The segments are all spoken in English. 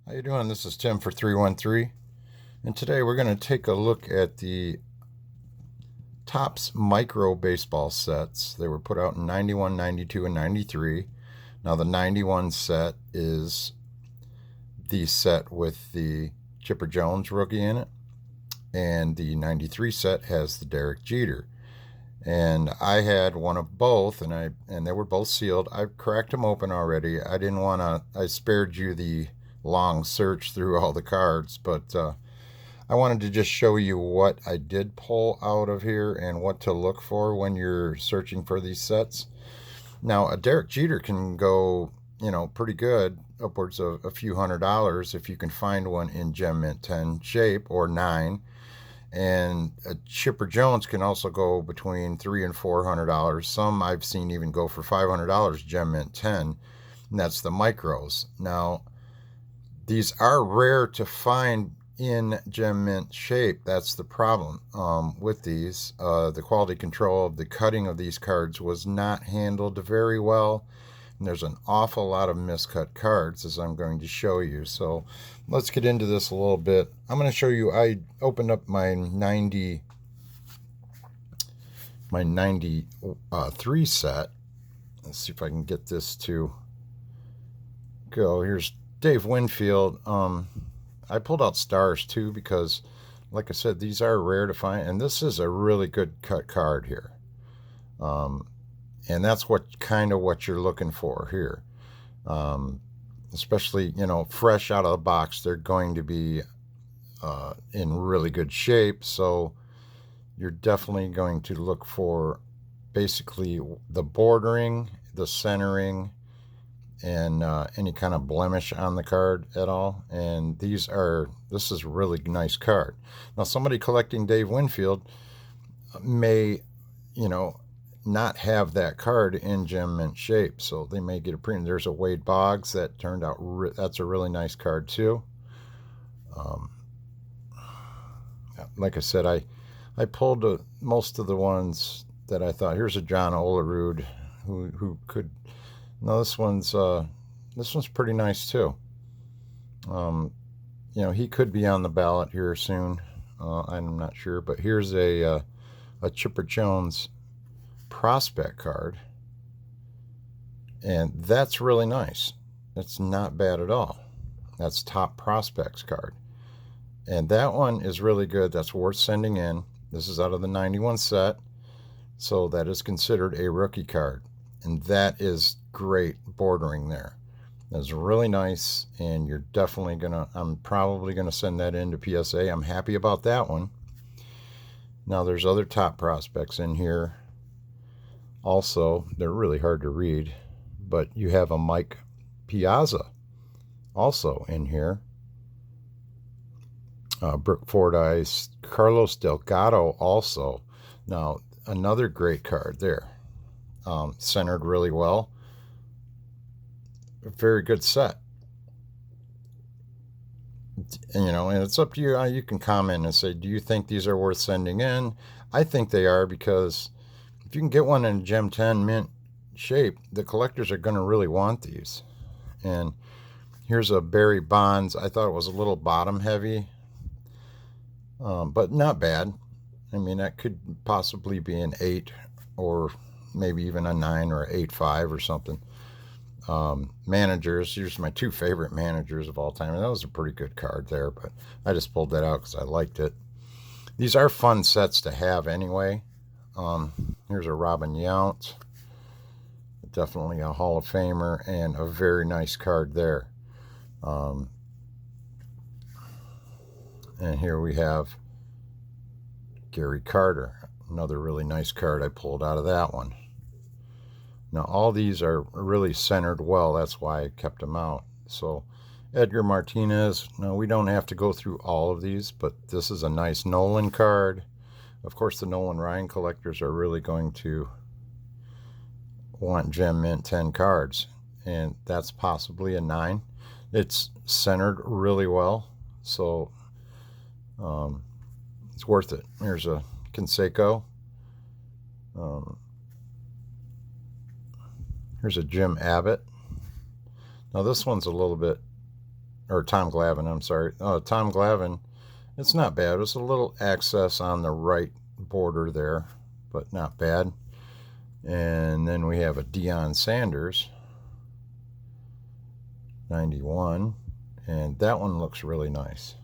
How you doing? This is Tim for 313, and today we're going to take a look at the Topps Micro baseball sets. They were put out in 91, 92, and 93. Now the 91 set is the set with the Chipper Jones rookie in it, and the 93 set has the Derek Jeter. And I had one of both, and they were both sealed. I cracked them open already. I didn't want to. I spared you the long search through all the cards, but I wanted to just show you what I did pull out of here and what to look for when you're searching for these sets. Now, a Derek Jeter can go, pretty good, upwards of a few $100s if you can find one in Gem Mint 10 shape or 9. And a Chipper Jones can also go between $300 and $400. Some I've seen even go for $500 Gem Mint 10, and that's the micros. Now, these are rare to find in Gem Mint shape. That's the problem with these. The quality control of the cutting of these cards was not handled very well. And there's an awful lot of miscut cards, as I'm going to show you. So let's get into this a little bit. I'm going to show you, I opened up my 93 set. Let's see if I can get this to go. Here's Dave Winfield. I pulled out stars too because, like I said, these are rare to find, and this is a really good cut card here. And that's what you're looking for here. Especially, fresh out of the box, they're going to be in really good shape. So you're definitely going to look for basically the bordering, the centering, and any kind of blemish on the card at all. And this is a really nice card. Now, somebody collecting Dave Winfield may, not have that card in Gem Mint shape, so they may get a premium. There's a Wade Boggs that turned out, that's a really nice card too. Like I said, I pulled most of the ones that I thought. Here's a John Olerud who could. No, this one's pretty nice too. He could be on the ballot here soon. I'm not sure, but here's a Chipper Jones prospect card, and that's really nice. That's not bad at all. That's Top Prospects card, and that one is really good. That's worth sending in. This is out of the 91 set, so that is considered a rookie card, and that is great bordering there. That's really nice, and you're definitely I'm probably gonna send that into PSA. I'm happy about that one. Now there's other Top Prospects in here. Also, they're really hard to read, but you have a Mike Piazza also in here. Brooke Fordyce, Carlos Delgado also. Now, another great card there. Centered really well. A very good set. And, and it's up to you. You can comment and say, do you think these are worth sending in? I think they are, because if you can get one in Gem 10 mint shape, the collectors are going to really want these. And here's a Barry Bonds. I thought it was a little bottom heavy, but not bad. I mean, that could possibly be an 8 or maybe even a 9 or 8.5 or something. Managers, here's my two favorite managers of all time, and that was a pretty good card there, but I just pulled that out because I liked it. These are fun sets to have anyway. Here's a Robin Yount, definitely a Hall of Famer, and a very nice card there. And here we have Gary Carter, another really nice card I pulled out of that one. Now, all these are really centered well. That's why I kept them out. So, Edgar Martinez. Now, we don't have to go through all of these, but this is a nice Nolan card. Of course, the Nolan Ryan collectors are really going to want Gem Mint 10 cards, and that's possibly a 9. It's centered really well, so it's worth it. Here's a Canseco. Here's a Jim Abbott. Now this one's a little bit or Tom Glavine, I'm sorry. Tom Glavine, it's not bad. It's a little excess on the right border there, but not bad. And then we have a Deion Sanders, 91, and that one looks really nice.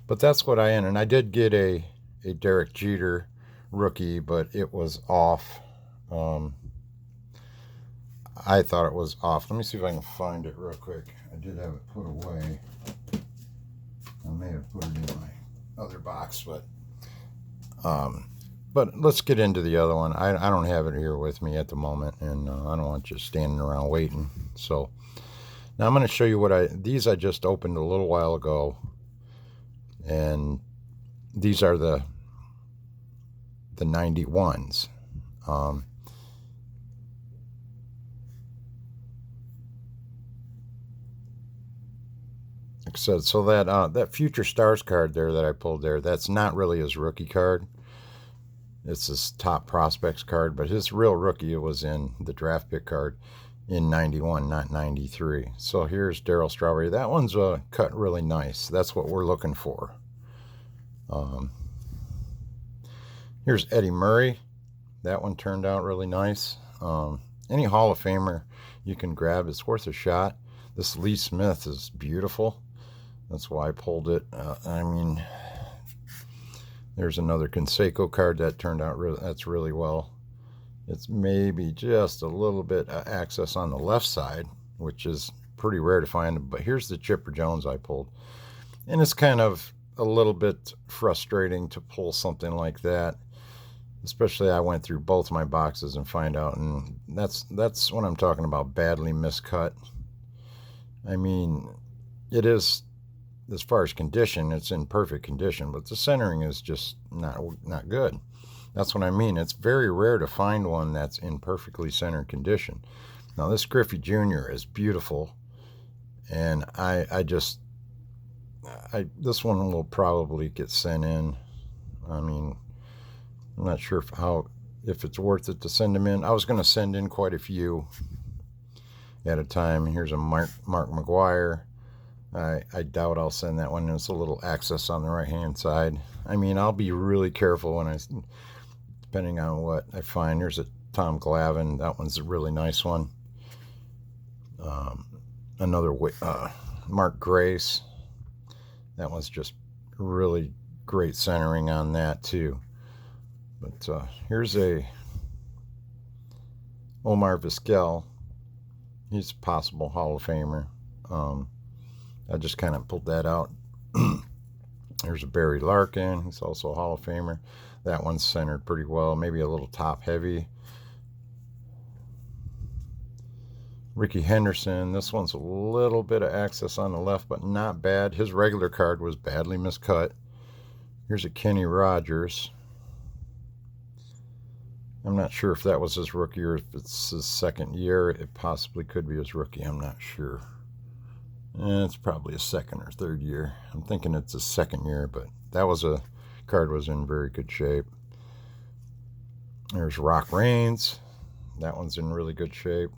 But that's what I ended. And I did get a Derek Jeter rookie, but it was off. I thought it was off. Let me see if I can find it real quick. I did have it put away. I may have put it in my other box, but let's get into the other one. I don't have it here with me at the moment, and I don't want you standing around waiting. So now I'm going to show you what these I just opened a little while ago, and these are the 91s. Like I said, so that Future Stars card there that I pulled there, that's not really his rookie card. It's his top prospects card, but his real rookie, it was in the draft pick card in 91, not 93. So here's Darryl Strawberry. That one's cut really nice. That's what we're looking for. Here's Eddie Murray. That one turned out really nice. Any Hall of Famer you can grab, it's worth a shot. This Lee Smith is beautiful. That's why I pulled it. I mean, there's another Canseco card that turned out that's really well. It's maybe just a little bit of access on the left side, which is pretty rare to find. But here's the Chipper Jones I pulled. And it's kind of a little bit frustrating to pull something like that. Especially I went through both my boxes and find out, and that's what I'm talking about, badly miscut. I mean, it is, as far as condition, it's in perfect condition, but the centering is just not good. That's what I mean. It's very rare to find one that's in perfectly centered condition. Now this Griffey Jr. is beautiful, and this one will probably get sent in. I mean, I'm not sure if it's worth it to send them in. I was going to send in quite a few at a time. Here's a Mark McGwire. I doubt I'll send that one. There's a little access on the right hand side. I mean, I'll be really careful depending on what I find. Here's a Tom Glavine. That one's a really nice one. Another Mark Grace. That one's just really great centering on that too. But here's a Omar Vizquel. He's a possible Hall of Famer. I just kind of pulled that out. There's a Barry Larkin. He's also a Hall of Famer. That one's centered pretty well. Maybe a little top heavy. Ricky Henderson. This one's a little bit of access on the left, but not bad. His regular card was badly miscut. Here's a Kenny Rogers. I'm not sure if that was his rookie or if it's his second year. It possibly could be his rookie. I'm not sure. It's probably a second or third year. I'm thinking it's his second year, but that card was in very good shape. There's Rock Reigns. That one's in really good shape.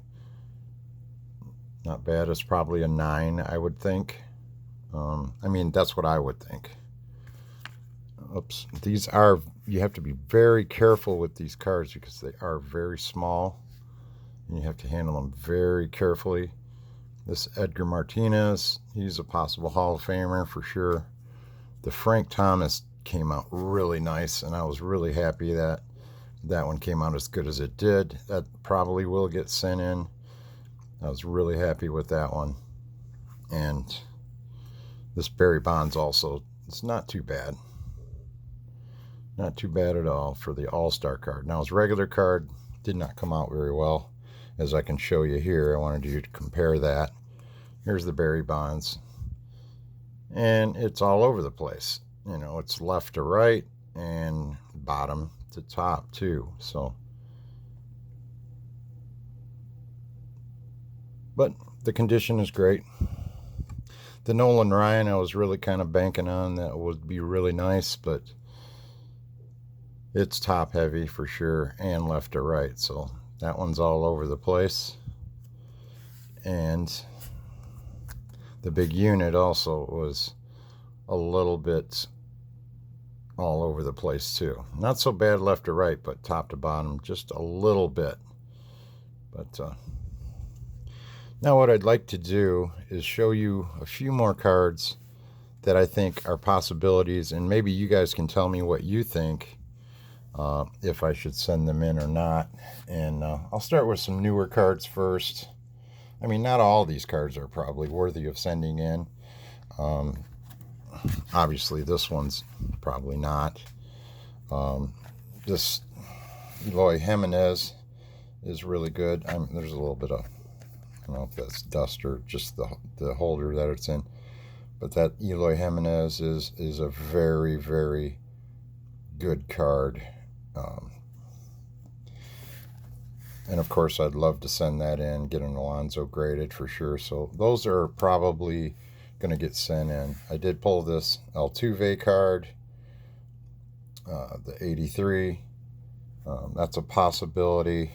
Not bad. It's probably a 9, I would think. I mean, that's what I would think. Oops. You have to be very careful with these cards because they are very small. And you have to handle them very carefully. This Edgar Martinez, he's a possible Hall of Famer for sure. The Frank Thomas came out really nice, and I was really happy that one came out as good as it did. That probably will get sent in. I was really happy with that one. And this Barry Bonds also, it's not too bad. Not too bad at all for the All-Star card. Now his regular card did not come out very well, as I can show you here. I wanted you to compare that. Here's the Barry Bonds. And it's all over the place. You know, it's left to right and bottom to top too. So, but the condition is great. The Nolan Ryan, I was really kind of banking on that would be really nice, but it's top heavy for sure and left to right. So that one's all over the place. And The big unit also was a little bit all over the place too. Not so bad left to right, but top to bottom just a little bit. But now what I'd like to do is show you a few more cards that I think are possibilities, and maybe you guys can tell me what you think, if I should send them in or not. And I'll start with some newer cards first. I mean, not all these cards are probably worthy of sending in. Obviously, this one's probably not. This Eloy Jimenez is really good. There's a little bit of, I don't know if that's dust or just the holder that it's in. But that Eloy Jimenez is a very, very good card. And of course, I'd love to send that in, get an Alonso graded for sure. So those are probably going to get sent in. I did pull this Altuve card, the 83. That's a possibility.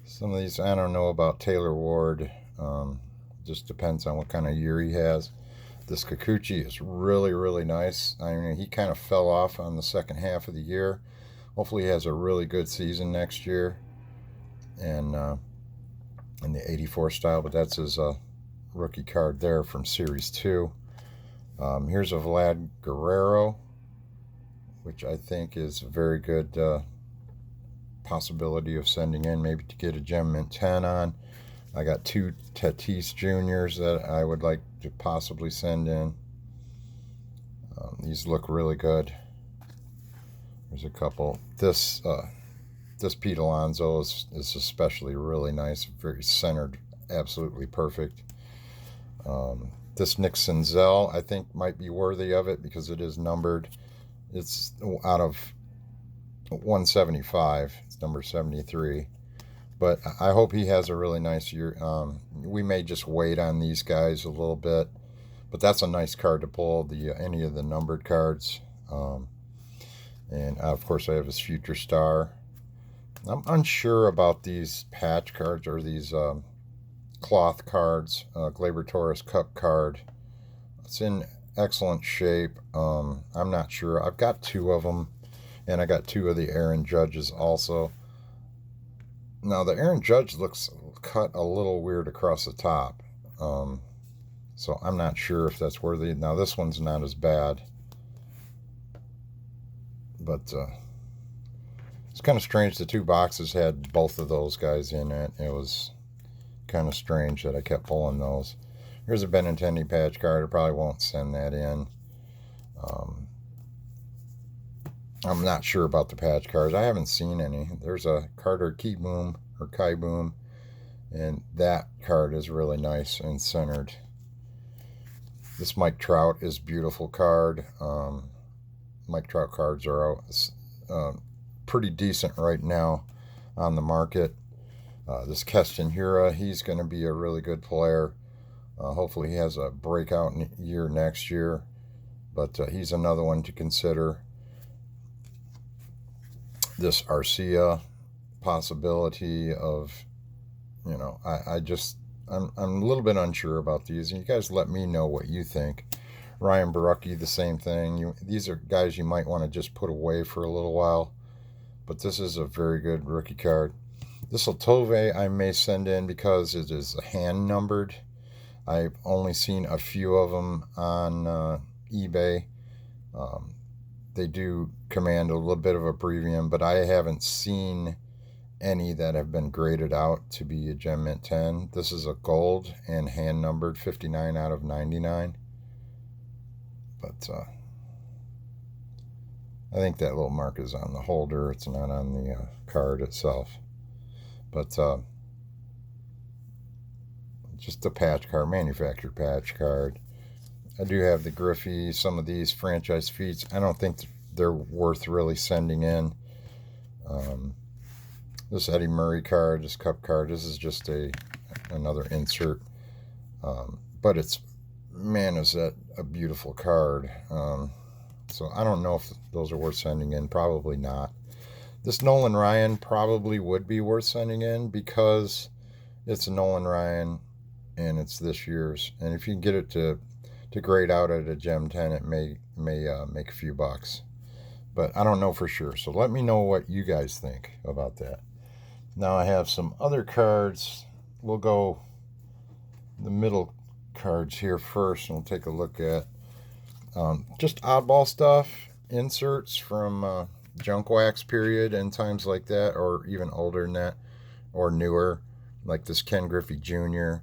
Some of these, I don't know about Taylor Ward. Just depends on what kind of year he has. This Kikuchi is really, really nice. I mean, he kind of fell off on the second half of the year. Hopefully he has a really good season next year. And in the 84 style, but that's his rookie card there from Series 2. Here's a Vlad Guerrero, which I think is a very good possibility of sending in, maybe to get a Gem Mint 10 on. I got two Tatis Juniors that I would like to possibly send in. These look really good. There's a couple. This Pete Alonso is especially really nice, very centered, absolutely perfect. This Nick Senzel, I think, might be worthy of it because it is numbered. It's out of 175. It's number 73. But I hope he has a really nice year. We may just wait on these guys a little bit. But that's a nice card to pull, any of the numbered cards. And, of course, I have his Future Star. I'm unsure about these patch cards or these cloth cards. Gleyber Torres Cup card. It's in excellent shape. I'm not sure. I've got two of them, and I got two of the Aaron Judges also. Now, the Aaron Judge looks cut a little weird across the top. So I'm not sure if that's worthy. Now, this one's not as bad. But it's kind of strange the two boxes had both of those guys in it. It was kind of strange that I kept pulling those. Here's a Benintendi patch card. I probably won't send that in. I'm not sure about the patch cards. I haven't seen any. There's a Carter Kieboom or Kaiboom, and that card is really nice and centered. This Mike Trout is a beautiful card. Mike Trout cards are pretty decent right now on the market. This Keston Hiura, he's going to be a really good player. Hopefully he has a breakout year next year, but he's another one to consider. This Arcia possibility of, I'm a little bit unsure about these. And you guys let me know what you think. Ryan Barucki, the same thing. These are guys you might want to just put away for a little while. But this is a very good rookie card. This Altuve I may send in because it is hand numbered. I've only seen a few of them on eBay. They do command a little bit of a premium, but I haven't seen any that have been graded out to be a Gem Mint 10. This is a gold and hand numbered, 59 out of 99. But I think that little mark is on the holder. It's not on the card itself. But just a patch card, manufactured patch card. I do have the Griffey, some of these franchise feats. I don't think they're worth really sending in. This Eddie Murray card, this Cup card, this is just another insert. But it's, man, is that a beautiful card. So I don't know if those are worth sending in. Probably not. This Nolan Ryan probably would be worth sending in because it's a Nolan Ryan and it's this year's. And if you can get it to grade out at a Gem 10, it may make a few bucks. But I don't know for sure. So let me know what you guys think about that. Now I have some other cards. We'll go the middle cards here first, and we'll take a look at just oddball stuff, inserts from junk wax period and times like that, or even older than that, or newer, like this Ken Griffey Jr.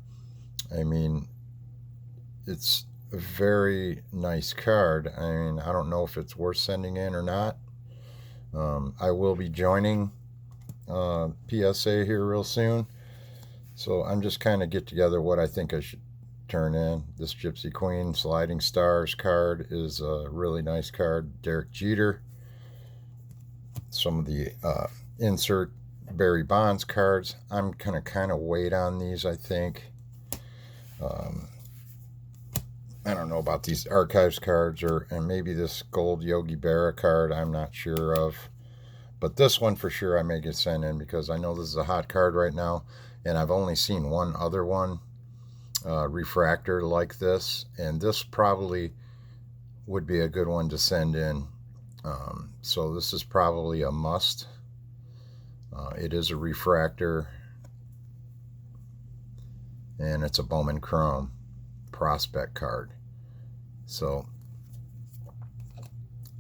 I mean, it's a very nice card. I mean, I don't know if it's worth sending in or not. I will be joining PSA here real soon, so I'm just kind of get together what I think I should turn in. This Gypsy Queen Sliding Stars card is a really nice card. Derek Jeter. Some of the insert Barry Bonds cards. I'm gonna kind of wait on these, I think. I don't know about these archives cards, and maybe this gold Yogi Berra card. I'm not sure of, but this one for sure I may get sent in, because I know this is a hot card right now, and I've only seen one other one refractor like this, and this probably would be a good one to send in. So this is probably a must. It is a refractor, and it's a Bowman Chrome prospect card. So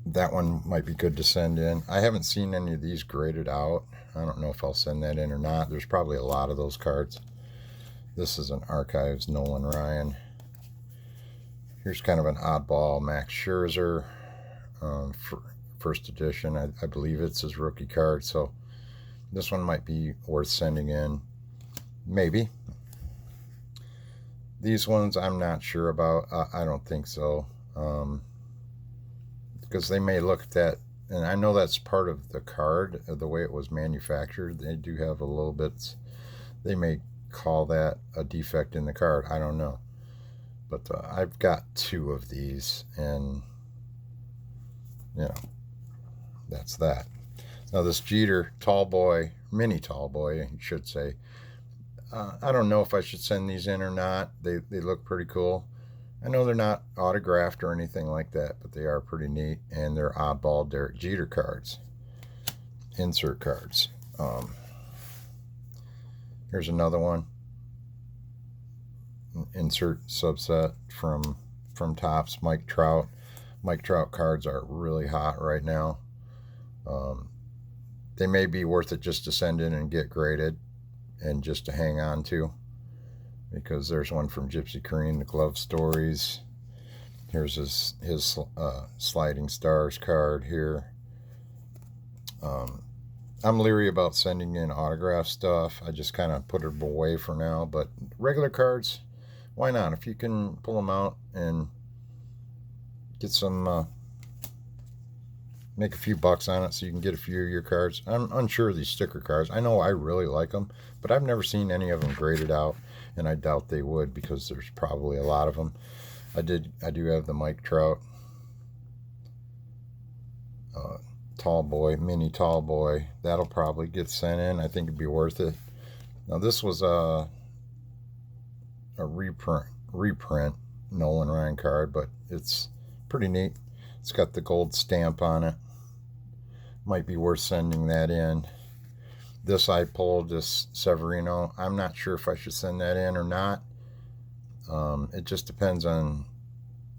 that one might be good to send in. I haven't seen any of these graded out. I don't know if I'll send that in or not. There's probably a lot of those cards. This is an Archives Nolan Ryan. Here's kind of an oddball Max Scherzer, first edition. I believe it's his rookie card, so this one might be worth sending in. Maybe. These ones I'm not sure about. I don't think so, because they may look at that, and I know that's part of the card, the way it was manufactured. They do have a little bit, they may call that a defect in the card. I don't know, but I've got two of these, and you know, that's that. Now this Jeter tall boy, mini tall boy, you should say. I don't know if I should send these in or not. They look pretty cool. I know they're not autographed or anything like that, but they are pretty neat, and they're oddball Derek Jeter cards, insert cards. Here's another one, insert subset from Topps, Mike Trout. Mike Trout cards are really hot right now. They may be worth it just to send in and get graded, and just to hang on to, because there's one from Gypsy Queen, the Glove Stories. Here's his Sliding Stars card here. I'm leery about sending in autograph stuff. I just kind of put it away for now, but regular cards, why not? If you can pull them out and get some make a few bucks on it, so you can get a few of your cards. I'm unsure of these sticker cards. I know I really like them, but I've never seen any of them graded out, and I doubt they would, because there's probably a lot of them. I do have the Mike Trout tall boy, mini tall boy. That'll probably get sent in. I think it'd be worth it. Now this was a reprint Nolan Ryan card, but it's pretty neat. It's got the gold stamp on it. Might be worth sending that in. This I pulled, this Severino. I'm not sure if I should send that in or not. It just depends on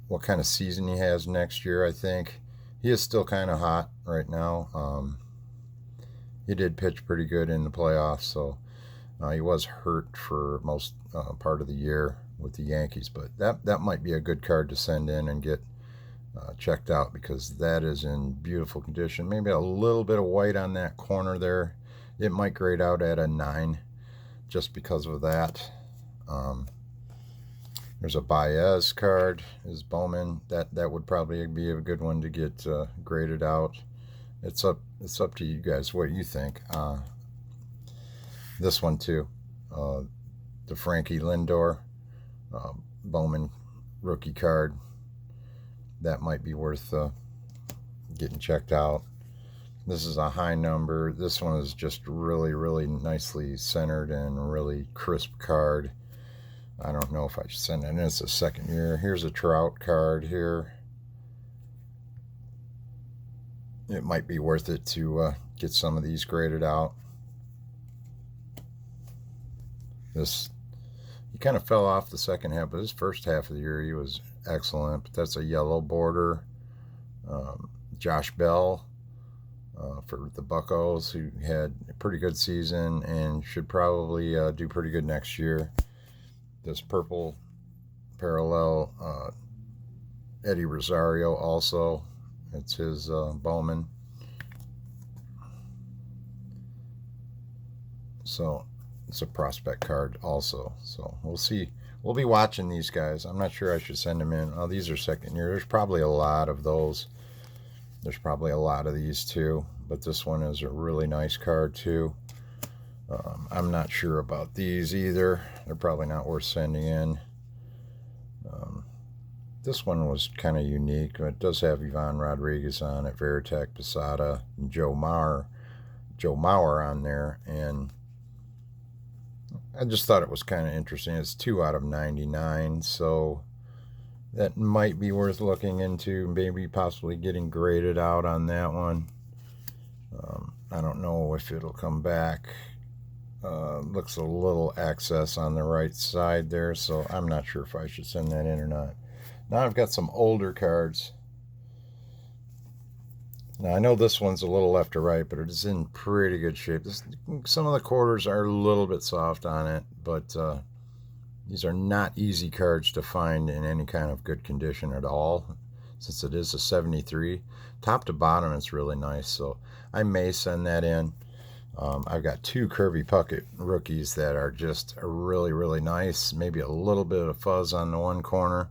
what kind of season he has next year, I think. He is still kind of hot right now. He did pitch pretty good in the playoffs, so he was hurt for most part of the year with the Yankees, but that might be a good card to send in and get checked out, because that is in beautiful condition. Maybe a little bit of white on that corner there. It might grade out at a 9 just because of that. There's a Baez card, is Bowman. That would probably be a good one to get graded out. It's up to you guys what you think. This one too, the Frankie Lindor Bowman rookie card. That might be worth getting checked out. This is a high number. This one is just really, really nicely centered and really crisp card. I don't know if I should send it in. It's the second year. Here's a Trout card here. It might be worth it to get some of these graded out. He kind of fell off the second half, but his first half of the year he was excellent. But that's a yellow border. Josh Bell for the Buccos, who had a pretty good season and should probably do pretty good next year. This purple parallel, Eddie Rosario also. It's his Bowman. So it's a prospect card also. So we'll see. We'll be watching these guys. I'm not sure I should send them in. Oh, these are second year. There's probably a lot of those. There's probably a lot of these too. But this one is a really nice card too. I'm not sure about these either. They're probably not worth sending in. This one was kind of unique. It does have Ivan Rodriguez on it, Veritek, Posada, and Joe Mauer on there, and I just thought it was kind of interesting. It's 2 out of 99, so that might be worth looking into, maybe possibly getting graded out on that one. I don't know if it'll come back. Looks a little excess on the right side there, so I'm not sure if I should send that in or not. Now I've got some older cards. Now I know this one's a little left to right, but it is in pretty good shape. Some of the quarters are a little bit soft on it, but these are not easy cards to find in any kind of good condition at all, since it is a 73. Top to bottom, it's really nice, so I may send that in. I've got 2 Kirby Puckett rookies that are just really, really nice. Maybe a little bit of fuzz on the one corner.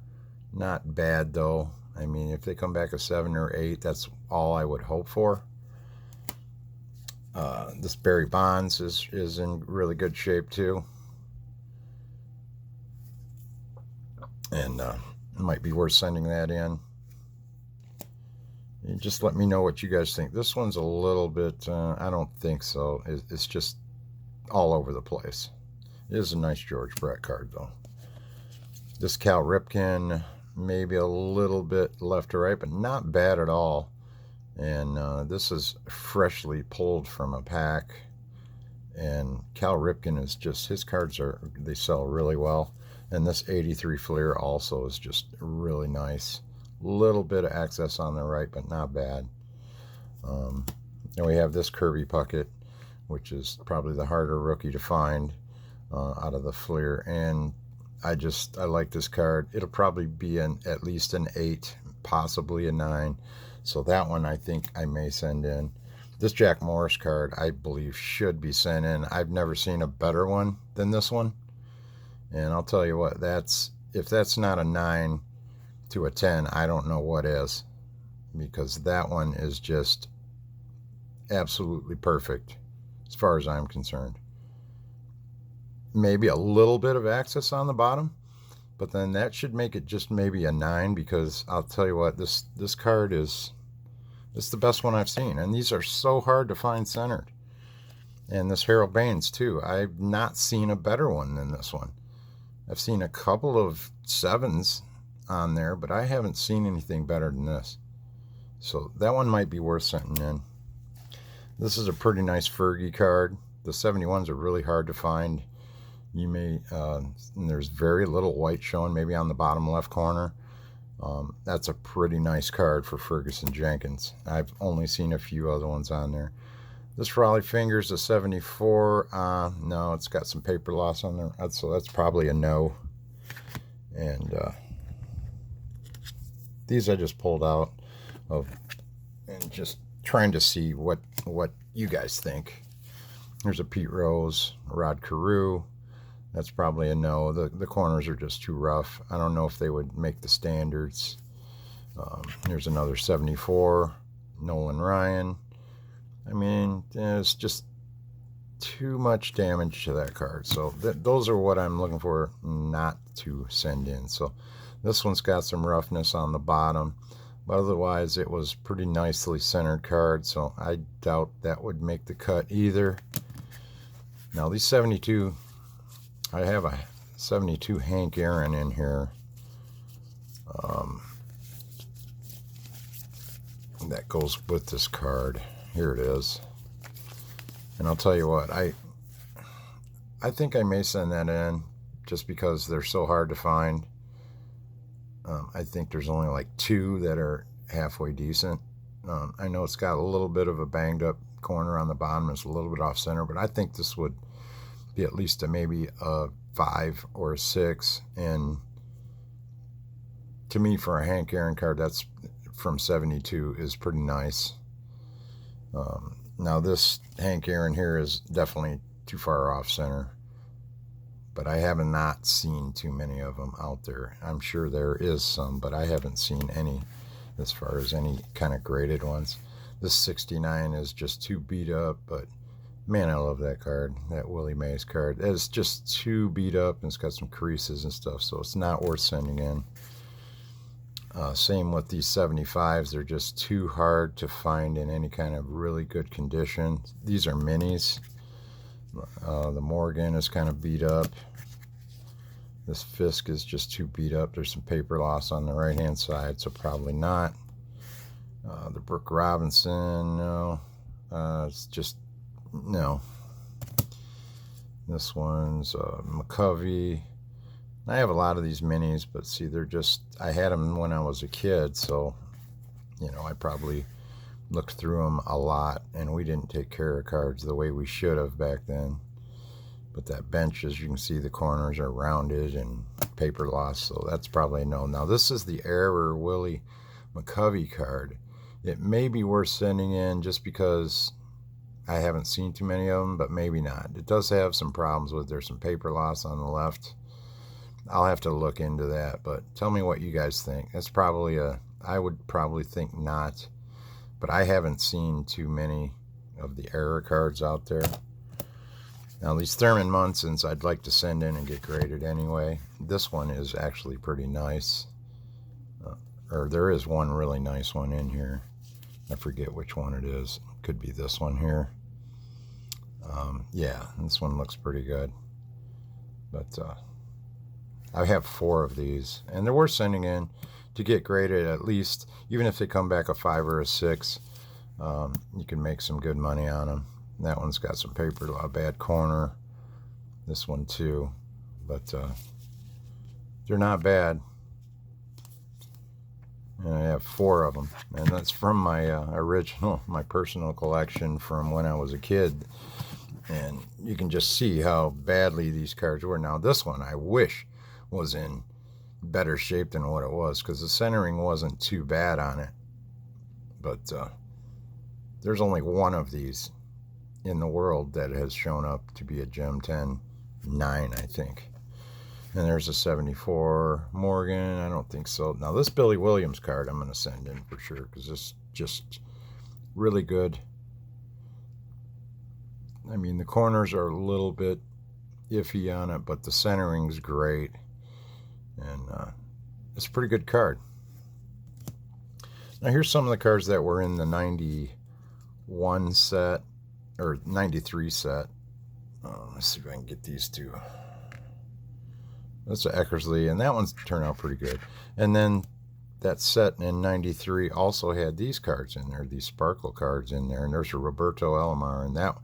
Not bad, though. I mean, if they come back a 7 or 8, that's all I would hope for. This Barry Bonds is in really good shape, too. And it might be worth sending that in. And just let me know what you guys think. This one's a little bit, I don't think so. It's just all over the place. It is a nice George Brett card, though. This Cal Ripken, maybe a little bit left to right, but not bad at all. And this is freshly pulled from a pack. And Cal Ripken is just, his cards they sell really well. And this 83 Fleer also is just really nice. Little bit of access on the right, but not bad. And we have this Kirby Puckett, which is probably the harder rookie to find out of the Fleer. And I like this card. It'll probably be at least an 8, possibly a 9. So that one I think I may send in. This Jack Morris card, I believe, should be sent in. I've never seen a better one than this one. And I'll tell you what, if that's not a 9 to a 10, I don't know what is. Because that one is just absolutely perfect as far as I'm concerned. Maybe a little bit of access on the bottom, but then that should make it just maybe a 9, because I'll tell you what, this card it's the best one I've seen, and these are so hard to find centered. And this Harold Baines too, I've not seen a better one than this one. I've seen a couple of 7s on there, but I haven't seen anything better than this. So that one might be worth sending in. This is a pretty nice Fergie card. The 71s are really hard to find. You may, there's very little white showing, maybe on the bottom left corner. That's a pretty nice card for Ferguson Jenkins. I've only seen a few other ones on there. This Raleigh Fingers, a 74. No, it's got some paper loss on there, so that's probably a no. And these I just pulled out of, and just trying to see what you guys think. Here's a Pete Rose, Rod Carew. That's probably a no. The corners are just too rough. I don't know if they would make the standards. Here's another 74, Nolan Ryan. I mean, it's just too much damage to that card. So those are what I'm looking for not to send in. So this one's got some roughness on the bottom, but otherwise it was pretty nicely centered card. So I doubt that would make the cut either. Now these 72, I have 72 Hank Aaron in here. That goes with this card. Here it is. And I'll tell you what, I think I may send that in just because they're so hard to find. I think there's only like 2 that are halfway decent. I know it's got a little bit of a banged up corner on the bottom. It's a little bit off center, but I think this would be at least maybe a 5 or a 6. And to me, for a Hank Aaron card, that's from 72 is pretty nice. Now this Hank Aaron here is definitely too far off center, but I haven't not seen too many of them out there. I'm sure there is some, but I haven't seen any as far as any kind of graded ones. This 69 is just too beat up, but man, I love that card, that Willie Mays card. It's just too beat up, and it's got some creases and stuff, so it's not worth sending in. Same with these 75s. They're just too hard to find in any kind of really good condition. These are minis. The Morgan is kind of beat up. This Fisk is just too beat up. There's some paper loss on the right hand side, so probably not. The Brooke Robinson, no. It's just no. This one's McCovey. I have a lot of these minis, but see, they're just, I had them when I was a kid, so, you know, I probably looked through them a lot, and we didn't take care of cards the way we should have back then. But that bench, as you can see, the corners are rounded and paper loss, so that's probably a no. Now, this is the Error Willie McCovey card. It may be worth sending in just because I haven't seen too many of them, but maybe not. It does have some problems with, there's some paper loss on the left. I'll have to look into that, but tell me what you guys think. That's probably I would probably think not, but I haven't seen too many of the Error cards out there. Now, these Thurman Munsons I'd like to send in and get graded anyway. This one is actually pretty nice. Or there is one really nice one in here. I forget which one it is. Could be this one here. Yeah, this one looks pretty good. But I have 4 of these, and they're worth sending in to get graded at least. Even if they come back a 5 or a 6, you can make some good money on them. That one's got some paper, a bad corner. This one too, but they're not bad. And I have 4 of them, and that's from my my personal collection from when I was a kid. And you can just see how badly these cards were. Now, this one I wish was in better shape than what it was, because the centering wasn't too bad on it. But there's only one of these in the world that has shown up to be a Gem 10 9, I think. And there's a 74 Morgan. I don't think so. Now, this Billy Williams card I'm going to send in for sure, because this is just really good. I mean, the corners are a little bit iffy on it, but the centering's great. And it's a pretty good card. Now, here's some of the cards that were in the 91 set, or 93 set. Let's see if I can get these two. That's an Eckersley, and that one's turned out pretty good. And then that set in 93 also had these cards in there, these sparkle cards in there. And there's a Roberto Alomar, and that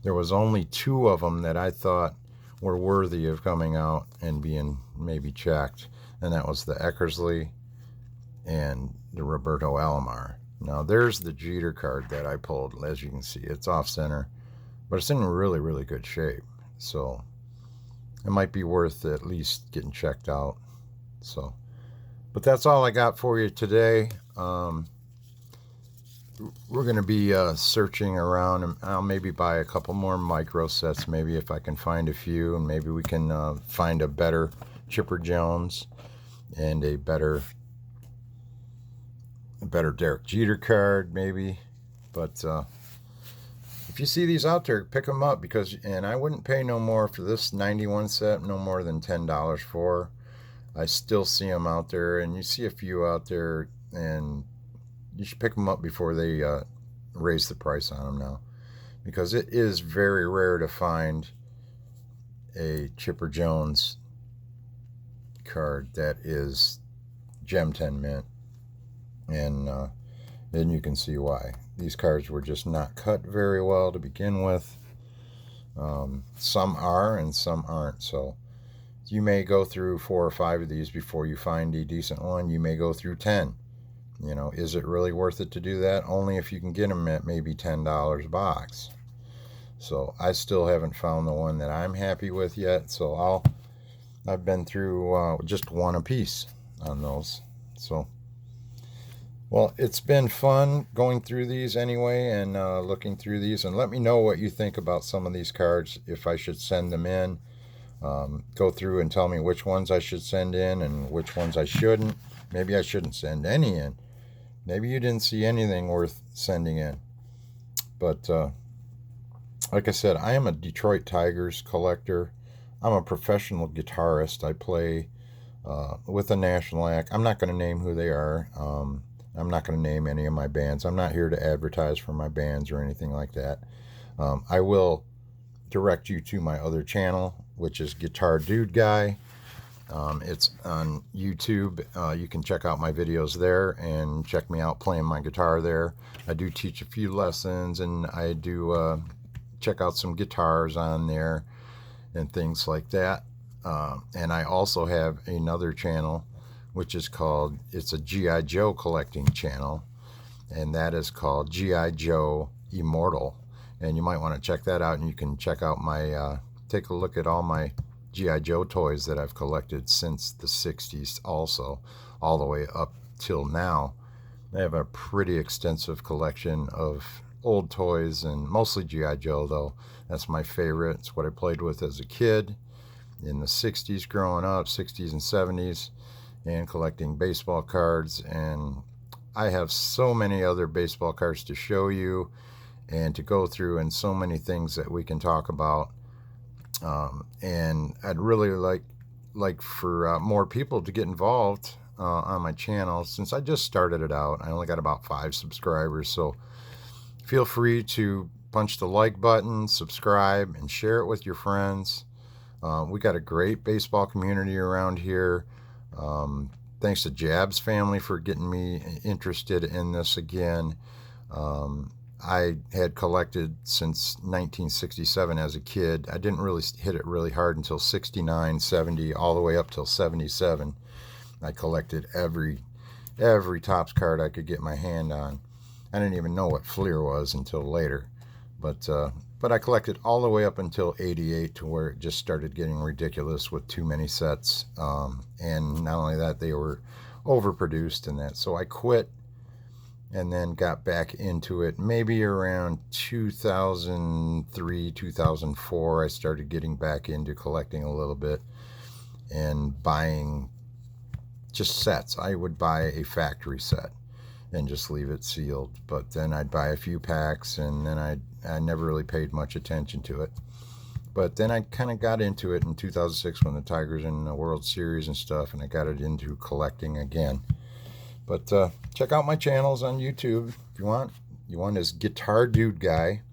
there was only 2 of them that I thought were worthy of coming out and being maybe checked. And that was the Eckersley and the Roberto Alomar. Now, there's the Jeter card that I pulled. As you can see, it's off center, but it's in really, really good shape. So it might be worth at least getting checked out. So, but that's all I got for you today. We're going to be searching around, and I'll maybe buy a couple more micro sets, maybe if I can find a few, and maybe we can find a better Chipper Jones and a better Derek Jeter card, maybe. But if you see these out there, pick them up, because, and I wouldn't pay no more for this 91 set, no more than $10 for. I still see them out there, and you see a few out there, and you should pick them up before they raise the price on them now, because it is very rare to find a Chipper Jones card that is Gem 10 Mint, and then you can see why. These cards were just not cut very well to begin with. Some are and some aren't, so you may go through 4 or 5 of these before you find a decent one. You may go through 10. You know, is it really worth it to do that? Only if you can get them at maybe $10 a box. So I still haven't found the one that I'm happy with yet, so I've been through just one a piece on those. So, well, it's been fun going through these anyway, and looking through these, and let me know what you think about some of these cards, if I should send them in. Go through and tell me which ones I should send in and which ones I shouldn't. Maybe I shouldn't send any in. Maybe you didn't see anything worth sending in. But like I said, I am a Detroit Tigers collector. I'm a professional guitarist. I play with a national act. I'm not going to name who they are. I'm not going to name any of my bands. I'm not here to advertise for my bands or anything like that. I will direct you to my other channel, which is Guitar Dude Guy. It's on YouTube. You can check out my videos there and check me out playing my guitar there. I do teach a few lessons, and I do check out some guitars on there and things like that. And I also have another channel, which is called, it's a G.I. Joe collecting channel, and that is called G.I. Joe Immortal. And you might want to check that out, and you can check out my, take a look at all my G.I. Joe toys that I've collected since the 60s also, all the way up till now. I have a pretty extensive collection of old toys, and mostly G.I. Joe, though. That's my favorite. It's what I played with as a kid in the 60s growing up, 60s and 70s, and collecting baseball cards. And I have so many other baseball cards to show you and to go through, and so many things that we can talk about. And I'd really like for more people to get involved on my channel, since I just started it out. I only got about 5 subscribers, so feel free to punch the like button, subscribe, and share it with your friends. We got a great baseball community around here. Thanks to Jab's family for getting me interested in this again. I had collected since 1967 as a kid. I didn't really hit it really hard until 69, 70, all the way up till 77. I collected every Topps card I could get my hand on. I didn't even know what Fleer was until later. But I collected all the way up until 88, to where it just started getting ridiculous with too many sets. And not only that, they were overproduced and that. So I quit, and then got back into it maybe around 2003, 2004. I started getting back into collecting a little bit and buying just sets. I would buy a factory set and just leave it sealed, but then I'd buy a few packs, and then I never really paid much attention to it. But then I kind of got into it in 2006 when the Tigers in the World Series and stuff, and I got it into collecting again. But check out my channels on YouTube if you want. One is Guitar Dude Guy,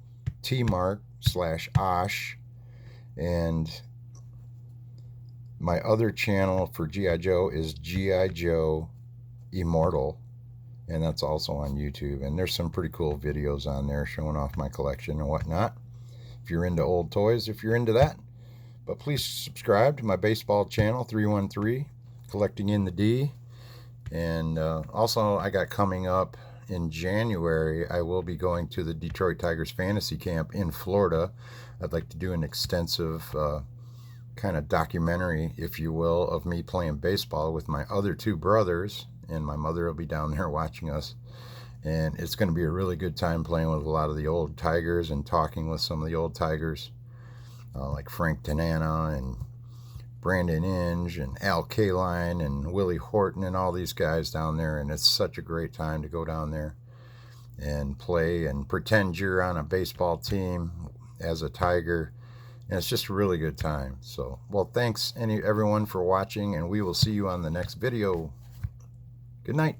/Osh, and my other channel for G.I. Joe is G.I. Joe Immortal, and that's also on YouTube. And there's some pretty cool videos on there showing off my collection and whatnot, if you're into old toys, if you're into that. But please subscribe to my baseball channel, 313, Collecting in the D. And also, I got coming up in January, I will be going to the Detroit Tigers Fantasy Camp in Florida. I'd like to do an extensive kind of documentary, if you will, of me playing baseball with my other 2 brothers, and my mother will be down there watching us. And it's going to be a really good time playing with a lot of the old Tigers and talking with some of the old Tigers, like Frank Tanana and Brandon Inge and Al Kaline and Willie Horton and all these guys down there. And it's such a great time to go down there and play and pretend you're on a baseball team as a Tiger. And it's just a really good time. So, well, thanks everyone for watching, and we will see you on the next video. Good night.